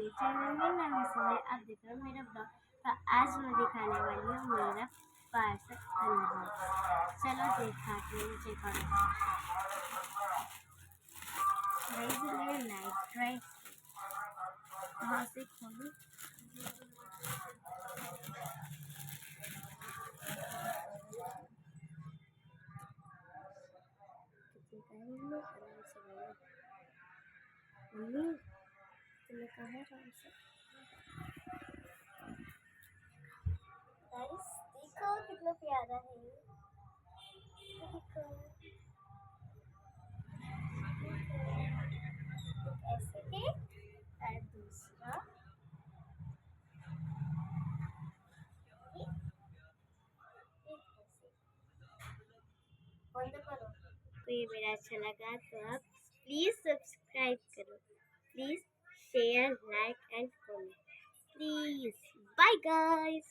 मेरे चैनल में नए समय आप देख रहे हो मेरा ब्लॉग। तो आज मैं दिखाने वाली हूँ मेरा पार्सल अनबॉक्स। चलो दिखाते हैं, चेक करो। नाइट ड्रेस कहाँ से खोलूँ? मम्मी तुम्हें कहा है गाइस देखो कितना प्यारा है। देखो ऐसे है और दूसरा ये ऐसे। बंद करो। तो ये मेरा अच्छा लगा तो आप प्लीज सब्सक्राइब करो, please share like and comment please. Bye guys.